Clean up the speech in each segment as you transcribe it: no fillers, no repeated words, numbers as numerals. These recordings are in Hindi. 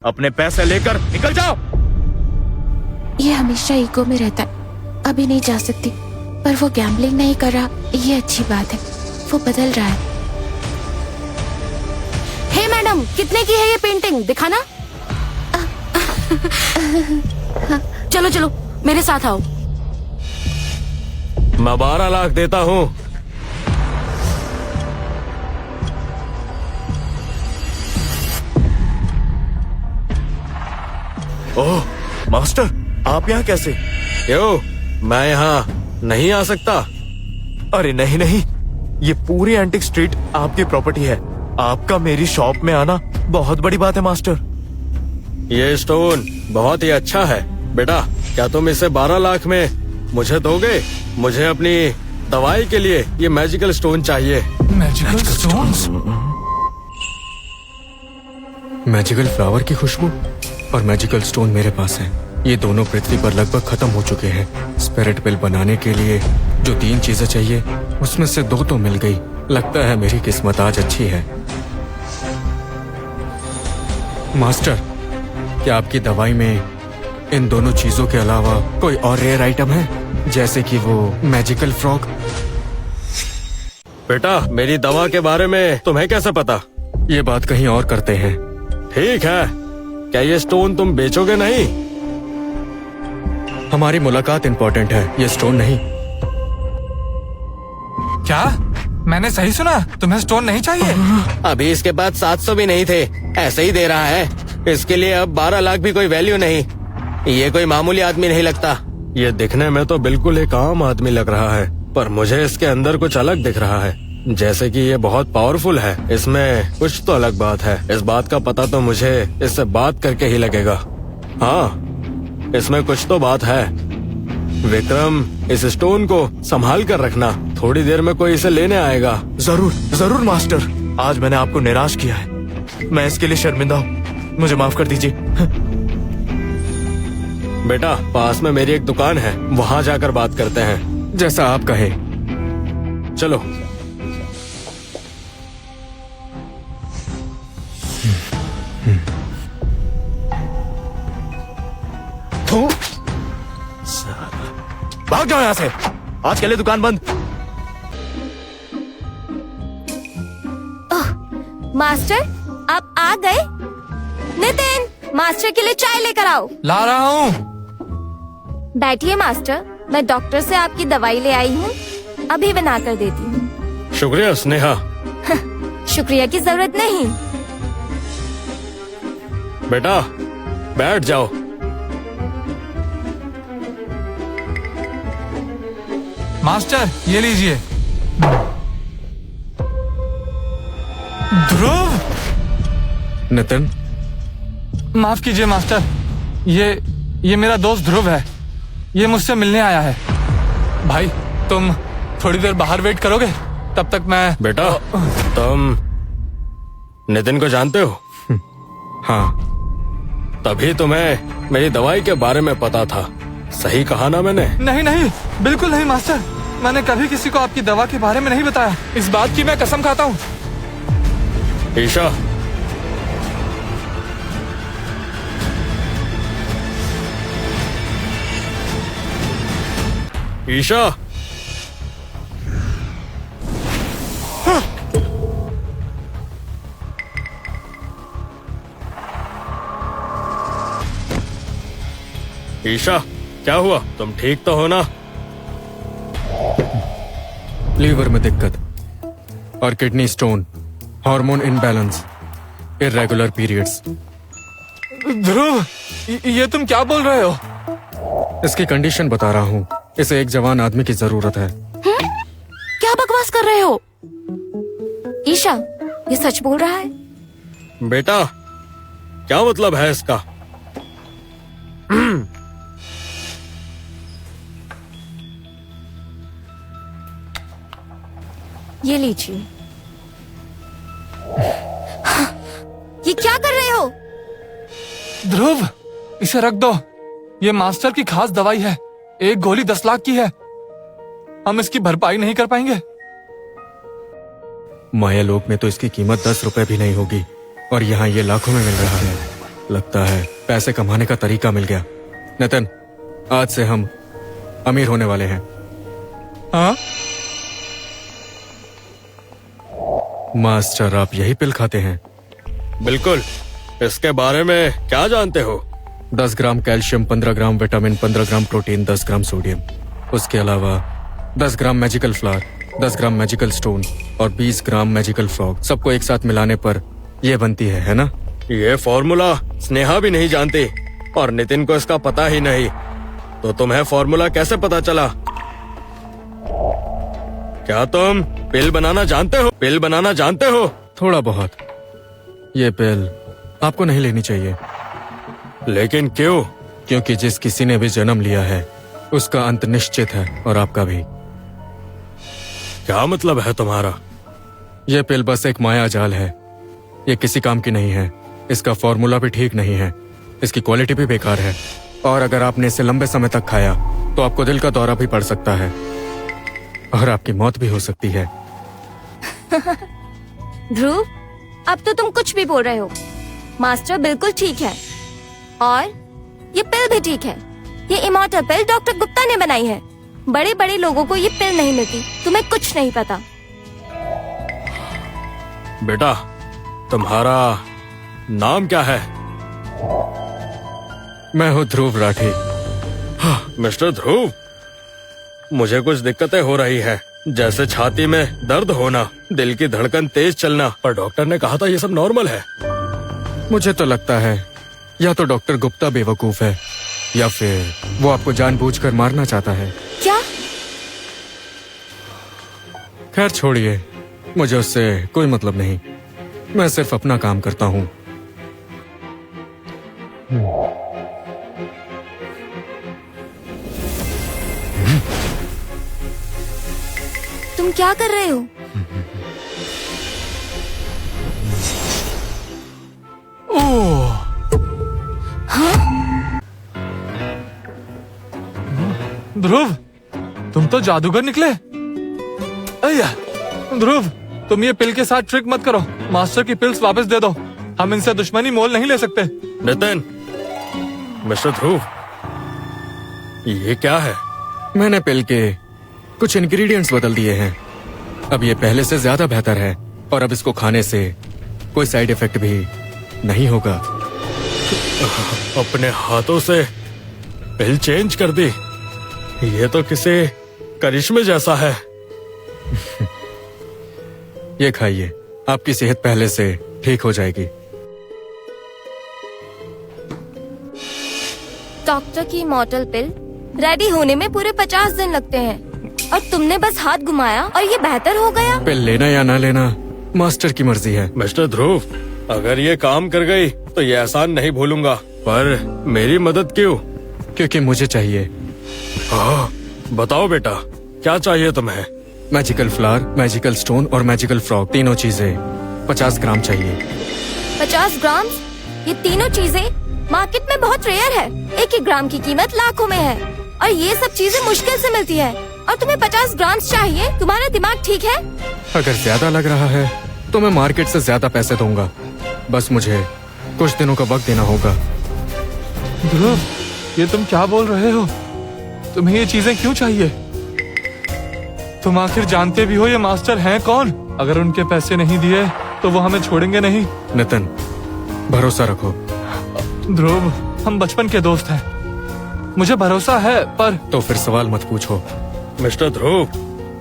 अपने पैसे लेकर निकल जाओ। ये हमेशा ईगो में रहता है। अभी नहीं जा सकती, पर वो गैम्बलिंग नहीं कर रहा, ये अच्छी बात है। वो बदल रहा है। हे मैडम, कितने की है ये पेंटिंग, दिखाना। चलो चलो मेरे साथ आओ। मैं 12 लाख देता हूँ। ओह मास्टर, आप यहाँ कैसे? क्यों, मैं यहाँ नहीं आ सकता? अरे नहीं नहीं, ये पूरी एंटिक स्ट्रीट आपकी प्रॉपर्टी है। आपका मेरी शॉप में आना बहुत बड़ी बात है मास्टर। ये स्टोन बहुत ही अच्छा है बेटा। क्या तुम इसे 12 लाख में मुझे दोगे? मुझे अपनी दवाई के लिए ये मैजिकल स्टोन चाहिए। Magical stone? मैजिकल फ्लावर की खुशबू और मैजिकल स्टोन मेरे पास है। ये दोनों पृथ्वी पर लगभग खत्म हो चुके हैं। स्पिरिट पिल बनाने के लिए जो 3 चीजें चाहिए, उसमें से 2 तो मिल गई। लगता है मेरी किस्मत आज अच्छी है। मास्टर, क्या आपकी दवाई में इन दोनों चीजों के अलावा कोई और रेयर आइटम है, जैसे कि वो मैजिकल फ्रॉग? बेटा, मेरी दवा के बारे में तुम्हें कैसे पता? ये बात कहीं और करते हैं। ठीक है, क्या ये स्टोन तुम बेचोगे नहीं? हमारी मुलाकात इम्पोर्टेंट है, ये स्टोन नहीं। क्या मैंने सही सुना? तुम्हें स्टोन नहीं चाहिए? अभी इसके पास 700 भी नहीं थे, ऐसे ही दे रहा है। इसके लिए अब 12 लाख भी कोई वैल्यू नहीं। ये कोई मामूली आदमी नहीं लगता। ये दिखने में तो बिल्कुल एक आम आदमी लग रहा है, पर मुझे इसके अंदर कुछ अलग दिख रहा है। जैसे कि ये बहुत पावरफुल है। इसमें कुछ तो अलग बात है। इस बात का पता तो मुझे इससे बात करके ही लगेगा। हाँ, इसमें कुछ तो बात है। विक्रम, इस स्टोन को संभाल कर रखना, थोड़ी देर में कोई इसे लेने आएगा। जरूर जरूर मास्टर, आज मैंने आपको निराश किया है। मैं इसके लिए शर्मिंदा हूँ, मुझे माफ कर दीजिए। बेटा, पास में मेरी एक दुकान है, वहाँ जाकर बात करते हैं। जैसा आप कहे। चलो। भाग जाओ यहाँ से, आज के लिए दुकान बंद। मास्टर, आप आ गए? नितिन, मास्टर के लिए चाय लेकर आओ। ला रहा हूँ। बैठिए मास्टर, मैं डॉक्टर से आपकी दवाई ले आई हूँ, अभी बना कर देती हूँ। शुक्रिया स्नेहा। शुक्रिया की जरूरत नहीं। बेटा, बैठ जाओ। मास्टर, ये लीजिए। ध्रुव! नितिन, माफ कीजिए मास्टर, ये मेरा दोस्त ध्रुव है। ये मुझसे मिलने आया है। भाई, तुम थोड़ी देर बाहर वेट करोगे? तब तक मैं... बेटा, तुम नितिन को जानते हो? हाँ। तभी तुम्हें मेरी दवाई के बारे में पता था। सही कहा ना मैंने? नहीं नहीं, बिल्कुल नहीं मास्टर। मैंने कभी किसी को आपकी दवा के बारे में नहीं बताया। इस बात की मैं कसम खाता हूँ। ईशा, ईशा, ईशा, क्या हुआ? तुम ठीक तो हो ना? लीवर में दिक्कत और kidney stone, hormone imbalance, irregular periods. Dhruv, ये तुम क्या बोल रहे हो? इसकी कंडीशन बता रहा हूँ। इसे एक जवान आदमी की जरूरत है। क्या बकवास कर रहे हो? ईशा, ये सच बोल रहा है? बेटा, क्या मतलब है इसका? ये लीजिए। ये क्या कर रहे हो? ध्रुव, इसे रख दो। ये मास्टर की खास दवाई है। एक गोली 10 लाख की है। हम इसकी भरपाई नहीं कर पाएंगे। माया लोक में तो इसकी कीमत 10 रुपए भी नहीं होगी, और यहाँ ये लाखों में मिल रहा है। लगता है पैसे कमाने का तरीका मिल गया। नितिन, आज से हम अमीर होने वाले हैं। हाँ? मास्टर, आप यही पिल खाते हैं? बिल्कुल। इसके बारे में क्या जानते हो? 10 gram calcium, 15 gram vitamin, 15 gram protein, 10 gram sodium. उसके अलावा 10 gram magical flower, 10 gram magical stone और 20 ग्राम मैजिकल फ्रॉग। सबको एक साथ मिलाने पर यह बनती है ना? ये फॉर्मूला स्नेहा भी नहीं जानती और नितिन को इसका पता ही नहीं। तो तुम्हें फॉर्मूला कैसे पता चला? क्या तुम पिल बनाना जानते हो? पिल बनाना जानते हो? थोड़ा बहुत। ये पिल आपको नहीं लेनी चाहिए। लेकिन क्यों? क्योंकि जिस किसी ने भी जन्म लिया है उसका अंत निश्चित है, और आपका भी। क्या मतलब है तुम्हारा? ये पिल बस एक माया जाल है। ये किसी काम की नहीं है। इसका फॉर्मूला भी ठीक नहीं है। इसकी क्वालिटी भी बेकार है। और अगर आपने इसे लंबे समय तक खाया तो आपको दिल का दौरा भी पड़ सकता है और आपकी मौत भी हो सकती है। ध्रुव, अब तो तुम कुछ भी बोल रहे हो। मास्टर बिल्कुल ठीक है और ये पिल भी ठीक है। ये इमॉर्टल पिल डॉक्टर गुप्ता ने बनाई है। बड़े बड़े लोगों को ये पिल नहीं मिलती। तुम्हें कुछ नहीं पता। बेटा, तुम्हारा नाम क्या है? मैं हूँ ध्रुव राठी। मिस्टर ध्रुव, मुझे कुछ दिक्कतें हो रही है, जैसे छाती में दर्द होना, दिल की धड़कन तेज चलना, पर डॉक्टर ने कहा था ये सब नॉर्मल है। मुझे तो लगता है या तो डॉक्टर गुप्ता बेवकूफ है या फिर वो आपको जानबूझकर मारना चाहता है। क्या? खैर छोड़िए, मुझे उससे कोई मतलब नहीं। मैं सिर्फ अपना काम करता हूँ। तुम क्या कर रहे हो? ओह! ध्रुव, तुम तो जादूगर निकले। अय्या! ध्रुव, तुम ये पिल के साथ ट्रिक मत करो। मास्टर की पिल्स वापस दे दो। हम इनसे दुश्मनी मोल नहीं ले सकते। नितिन, मिस्टर ध्रुव, ये क्या है? मैंने पिल के कुछ इंग्रेडिएंट्स बदल दिए हैं। अब ये पहले से ज्यादा बेहतर है और अब इसको खाने से कोई साइड इफेक्ट भी नहीं होगा। अपने हाथों से पिल चेंज कर दी। ये तो किसी करिश्मे जैसा है। ये खाइए, आपकी सेहत पहले से ठीक हो जाएगी। डॉक्टर की इमॉर्टल पिल रेडी होने में पूरे 50 दिन लगते हैं और तुमने बस हाथ घुमाया और ये बेहतर हो गया। पिल लेना या ना लेना मास्टर की मर्जी है। मिस्टर ध्रुव, अगर ये काम कर गई तो ये एहसान नहीं भूलूंगा, पर मेरी मदद क्यों? क्योंकि मुझे चाहिए। हाँ, बताओ बेटा, क्या चाहिए तुम्हें? मैजिकल फ्लावर, मैजिकल स्टोन और मैजिकल फ्रॉग, तीनों चीजें 50 ग्राम चाहिए। 50 ग्राम? ये तीनों चीजें मार्केट में बहुत रेयर है। एक एक ग्राम की कीमत लाखों में है और ये सब चीजें मुश्किल से मिलती है और तुम्हें 50 ग्राम चाहिए? तुम्हारा दिमाग ठीक है? अगर ज्यादा लग रहा है तो मैं मार्केट से ज्यादा पैसे दूंगा। बस मुझे कुछ दिनों का वक्त देना होगा। ध्रुव, ये तुम क्या बोल रहे हो? तुम्हें ये चीजें क्यों चाहिए? तुम आखिर जानते भी हो ये मास्टर हैं कौन? अगर उनके पैसे नहीं दिए तो वो हमें छोड़ेंगे नहीं। नितिन, भरोसा रखो। ध्रुव, हम बचपन के दोस्त हैं। मुझे भरोसा है, पर तो फिर सवाल मत पूछो। मिस्टर ध्रुव,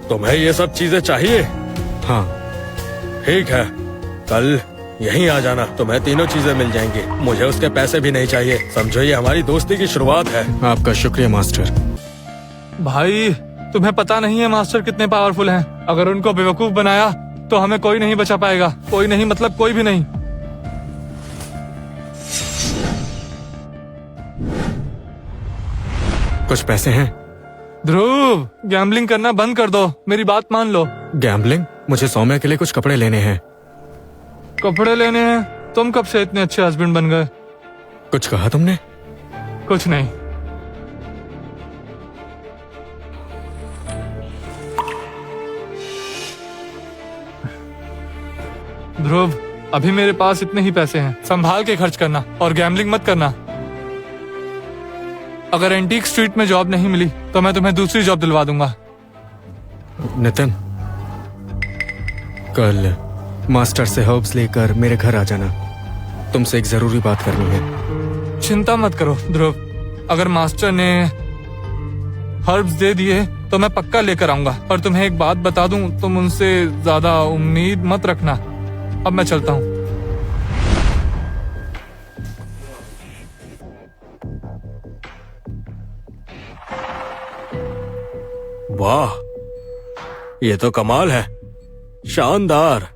तुम्हें ये सब चीजें चाहिए? हाँ, ठीक है, कल यहीं आ जाना, तुम्हें तीनों चीजें मिल जाएंगी। मुझे उसके पैसे भी नहीं चाहिए। समझो, ये हमारी दोस्ती की शुरुआत है। आपका शुक्रिया मास्टर। भाई, तुम्हें पता नहीं है मास्टर कितने पावरफुल हैं। अगर उनको बेवकूफ बनाया तो हमें कोई नहीं बचा पाएगा। कोई नहीं मतलब कोई भी नहीं। कुछ पैसे हैं? ध्रुव, गैम्बलिंग करना बंद कर दो। मेरी बात मान लो। गैम्बलिंग? मुझे सौम्या के लिए कुछ कपड़े लेने हैं। कपड़े लेने हैं? तुम कब से इतने अच्छे हस्बैंड बन गए? कुछ कहा तुमने? कुछ नहीं। ध्रुव, अभी मेरे पास इतने ही पैसे हैं, संभाल के खर्च करना और गैम्बलिंग मत करना। अगर एंटीक स्ट्रीट में जॉब नहीं मिली तो मैं तुम्हें दूसरी जॉब दिलवा दूंगा। नितिन, कल मास्टर से हर्ब्स लेकर मेरे घर आ जाना, तुमसे एक जरूरी बात करनी है। चिंता मत करो ध्रुव, अगर मास्टर ने हर्ब्स दे दिए तो मैं पक्का लेकर आऊंगा। और तुम्हें एक बात बता दूं, तुम उनसे ज्यादा उम्मीद मत रखना। अब मैं चलता हूँ। वाह, ये तो कमाल है, शानदार।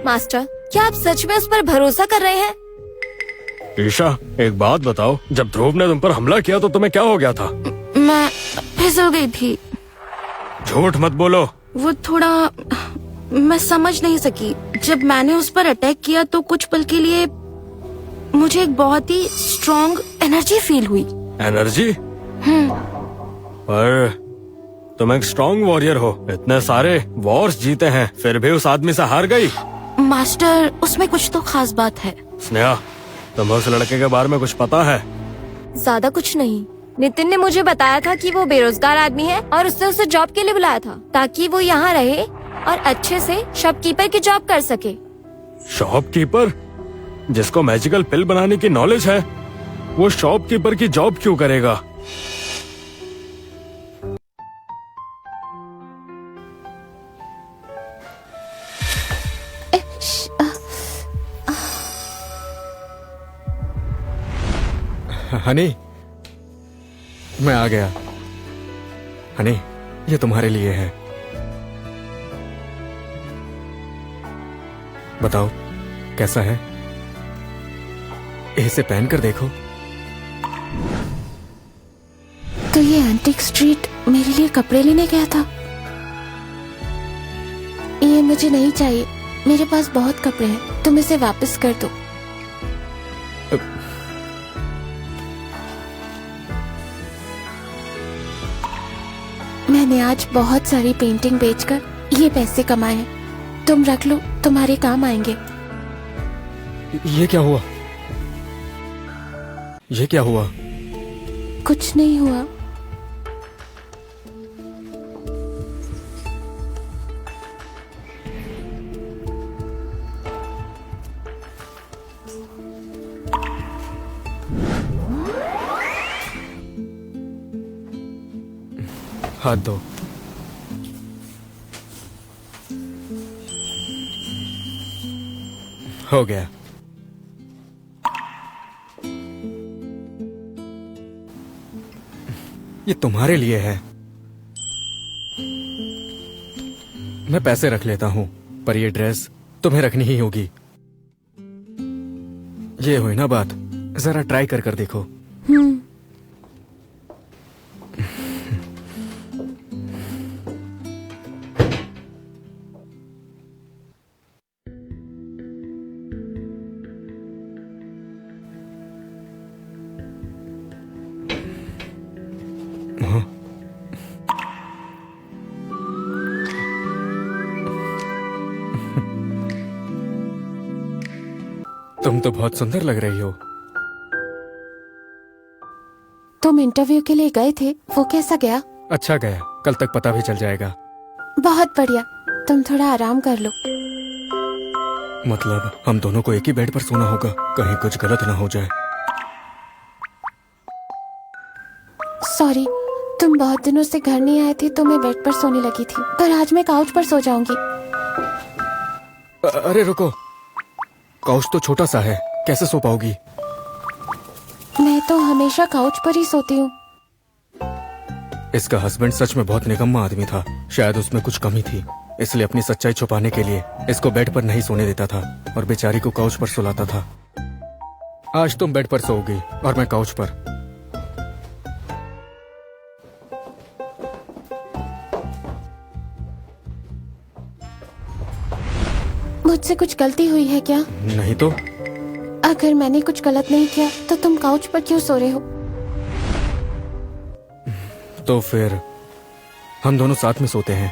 मास्टर, क्या आप सच में उस पर भरोसा कर रहे हैं? ईशा, एक बात बताओ, जब ध्रुव ने तुम पर हमला किया तो तुम्हें क्या हो गया था? मैं फिसल गई थी। झूठ मत बोलो। वो थोड़ा मैं समझ नहीं सकी। जब मैंने उस पर अटैक किया तो कुछ पल के लिए मुझे एक बहुत ही स्ट्रॉन्ग एनर्जी फील हुई। एनर्जी? पर तुम एक स्ट्रॉन्ग वॉरियर हो, इतने सारे वॉर्स जीते हैं, फिर भी उस आदमी से हार गई। मास्टर, उसमें कुछ तो खास बात है। स्नेहा, तुम्हें उस लड़के के बारे में कुछ पता है? ज्यादा कुछ नहीं। नितिन ने मुझे बताया था कि वो बेरोजगार आदमी है और उसने उसे जॉब के लिए बुलाया था ताकि वो यहाँ रहे और अच्छे से शॉपकीपर की जॉब कर सके। शॉपकीपर? जिसको मैजिकल पिल बनाने की नॉलेज है, वो शॉपकीपर की जॉब क्यों करेगा? हनी, मैं आ गया। हनी, ये तुम्हारे लिए है। बताओ कैसा है? इसे पहन कर देखो। तो ये एंटीक स्ट्रीट मेरे लिए कपड़े लेने गया था? ये मुझे नहीं चाहिए, मेरे पास बहुत कपड़े हैं, तुम इसे वापस कर दो। मैंने आज बहुत सारी पेंटिंग बेचकर ये पैसे कमाए हैं, तुम रख लो, तुम्हारे काम आएंगे। ये क्या हुआ? ये क्या हुआ? कुछ नहीं हुआ। हाथ दो। हो गया। ये तुम्हारे लिए है। मैं पैसे रख लेता हूं, पर ये ड्रेस तुम्हें रखनी ही होगी। ये हुई ना बात, जरा ट्राई कर देखो। तुम तो बहुत सुंदर लग रही हो। तुम इंटरव्यू के लिए गए थे, वो कैसा गया? अच्छा गया, कल तक पता भी चल जाएगा। बहुत बढ़िया, तुम थोड़ा आराम कर लो। मतलब हम दोनों को एक ही बेड पर सोना होगा, कहीं कुछ गलत ना हो जाए। सॉरी, तुम बहुत दिनों से घर नहीं आए थे तो मैं बेड पर सोने लगी थी, पर आज मैं काउच पर सो जाऊंगी। अरे रुको, काउच तो छोटा सा है, कैसे सो पाओगी? मैं तो हमेशा काउच पर ही सोती हूँ। इसका हस्बैंड सच में बहुत निकम्मा आदमी था, शायद उसमें कुछ कमी थी, इसलिए अपनी सच्चाई छुपाने के लिए इसको बेड पर नहीं सोने देता था और बेचारी को काउच पर सुलाता था। आज तुम बेड पर सोओगी और मैं काउच पर। मुझसे कुछ गलती हुई है क्या? नहीं तो। अगर मैंने कुछ गलत नहीं किया तो तुम काउच पर क्यों सो रहे हो? तो फिर हम दोनों साथ में सोते हैं।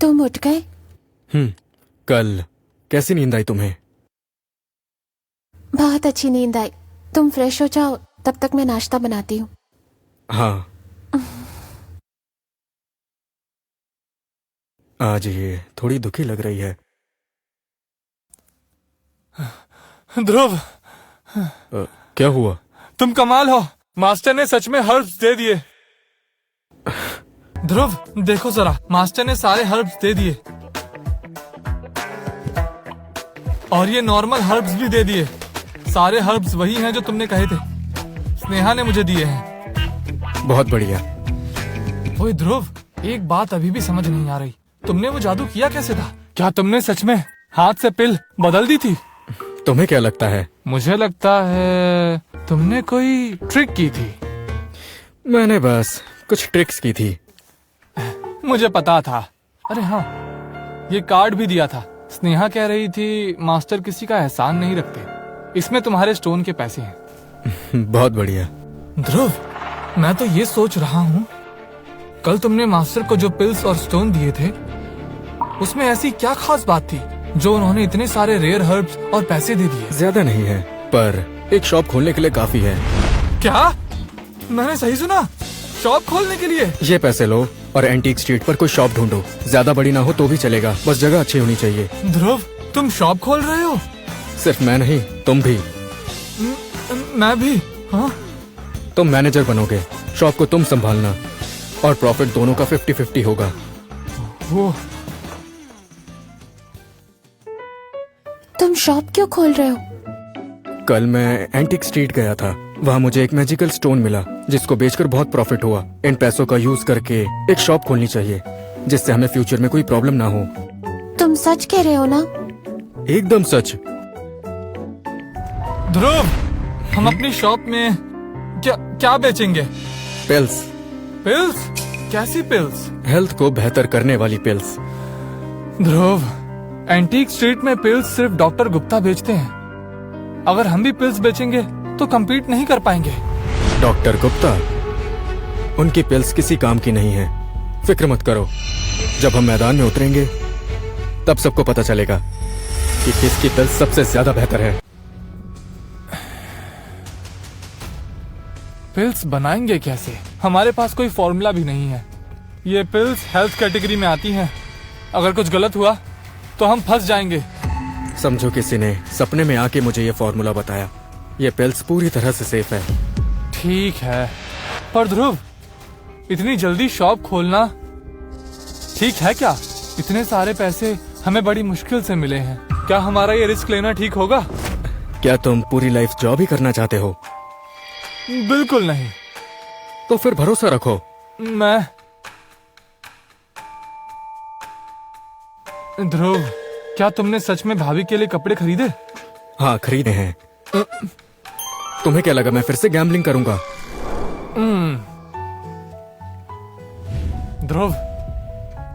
तुम उठ गए? कल कैसी नींद आई तुम्हें? बहुत अच्छी नींद आई। तुम फ्रेश हो जाओ, तब तक मैं नाश्ता बनाती हूँ। हाँ। आज ये थोड़ी दुखी लग रही है। ध्रुव, क्या हुआ? तुम कमाल हो। मास्टर ने सच में हर्ब्स दे दिए। ध्रुव देखो जरा, मास्टर ने सारे हर्ब्स दे दिए और ये नॉर्मल हर्ब्स भी दे दिए। सारे हर्ब्स वही हैं जो तुमने कहे थे। स्नेहा ने मुझे दिए हैं। बहुत बढ़िया। ओए ध्रुव, एक बात अभी भी समझ नहीं आ रही। तुमने वो जादू किया कैसे था? क्या तुमने सच में हाथ से पिल बदल दी थी? तुम्हें क्या लगता है? मुझे लगता है तुमने कोई ट्रिक की थी। मैंने बस कुछ ट्रिक्स की थी। मुझे पता था। अरे हाँ, ये कार्ड भी दिया था। स्नेहा कह रही थी मास्टर किसी का एहसान नहीं रखते। इसमें तुम्हारे स्टोन के पैसे हैं। बहुत बढ़िया। ध्रुव, मैं तो ये सोच रहा हूँ, कल तुमने मास्टर को जो पिल्स और स्टोन दिए थे, उसमें ऐसी क्या खास बात थी जो उन्होंने इतने सारे रेयर हर्ब्स और पैसे दे दिए? ज्यादा नहीं है, पर एक शॉप खोलने के लिए काफी है। क्या? मैंने सही सुना? शॉप खोलने के लिए? ये पैसे लो और एंटीक स्ट्रीट पर कोई शॉप ढूंढो। ज्यादा बड़ी ना हो तो भी चलेगा, बस जगह अच्छी होनी चाहिए। ध्रुव, तुम शॉप खोल रहे हो? सिर्फ मैं नहीं, तुम भी। मैं भी? हाँ। तुम मैनेजर बनोगे, शॉप को तुम संभालना और प्रॉफिट दोनों का 50-50 होगा। वो तुम शॉप क्यों खोल रहे हो? कल मैं एंटीक स्ट्रीट गया था, वहाँ मुझे एक मैजिकल स्टोन मिला जिसको बेचकर बहुत प्रॉफिट हुआ। इन पैसों का यूज करके एक शॉप खोलनी चाहिए जिससे हमें फ्यूचर में कोई प्रॉब्लम ना हो। तुम सच कह रहे हो ना? एकदम सच। ध्रुव, हम अपनी शॉप में क्या बेचेंगे? पिल्स। पिल्स? कैसी पिल्स? हेल्थ को बेहतर करने वाली पिल्स। ध्रुव, एंटीक स्ट्रीट में पिल्स सिर्फ डॉक्टर गुप्ता बेचते हैं। अगर हम भी पिल्स बेचेंगे तो compete नहीं कर पाएंगे। डॉक्टर गुप्ता, उनकी पिल्स किसी काम की नहीं है। फिक्र मत करो, जब हम मैदान में उतरेंगे तब सबको पता चलेगा कि किसकी पिल्स सबसे ज्यादा बेहतर है। पिल्स बनाएंगे कैसे? हमारे पास कोई फॉर्मूला भी नहीं है। ये पिल्स हेल्थ कैटेगरी में आती हैं। अगर कुछ गलत हुआ तो हम फंस जाएंगे। समझो किसी ने सपने में आके मुझे ये फॉर्मूला बताया। ये पिल्स पूरी तरह से सेफ है। ठीक है, पर ध्रुव, इतनी जल्दी शॉप खोलना ठीक है क्या? इतने सारे पैसे हमें बड़ी मुश्किल से मिले हैं। क्या हमारा ये रिस्क लेना ठीक होगा? क्या तुम पूरी लाइफ जॉब ही करना चाहते हो? बिल्कुल नहीं। तो फिर भरोसा रखो। ध्रुव, क्या तुमने सच में भाभी के लिए कपड़े खरीदे? हाँ, खरीदे हैं। तुम्हें क्या लगा मैं फिर से गैम्बलिंग करूंगा? ध्रुव,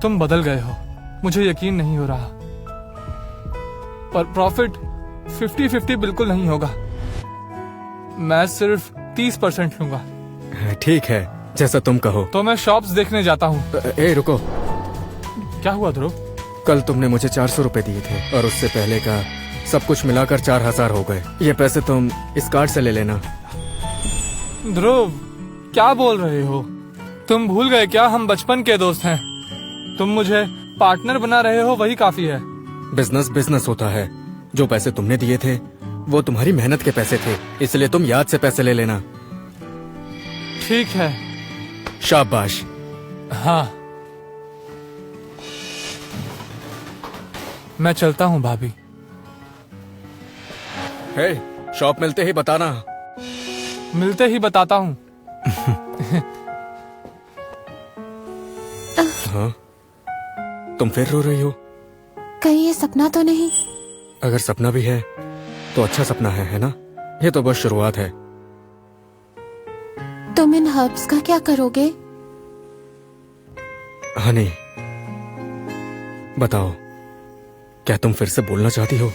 तुम बदल गए हो। मुझे यकीन नहीं हो रहा। पर प्रॉफिट 50-50 बिल्कुल नहीं होगा। मैं सिर्फ 30% लूंगा। ठीक है, जैसा तुम कहो। तो मैं शॉप्स देखने जाता हूँ। रुको। क्या हुआ ध्रुव? कल तुमने मुझे 400 रुपए दिए थे और उससे पहले का सब कुछ मिलाकर 4000 हो गए। ये पैसे तुम इस कार्ड से ले लेना। ध्रुव, क्या बोल रहे हो? तुम भूल गए क्या हम बचपन के दोस्त हैं? तुम मुझे पार्टनर बना रहे हो, वही काफी है। बिजनेस बिजनेस होता है। जो पैसे तुमने दिए थे वो तुम्हारी मेहनत के पैसे थे, इसलिए तुम याद से पैसे ले लेना। ठीक है। शाबाश। हाँ, मैं चलता हूँ भाभी। हे, शॉप मिलते ही बताना। मिलते ही बताता हूँ। हाँ, तुम फिर रो रही हो? कहीं ये सपना तो नहीं? अगर सपना भी है तो अच्छा सपना है ना? ये तो बस शुरुआत है। तुम इन हर्ब्स का क्या करोगे? हनी, बताओ, क्या तुम फिर से बोलना चाहती हो?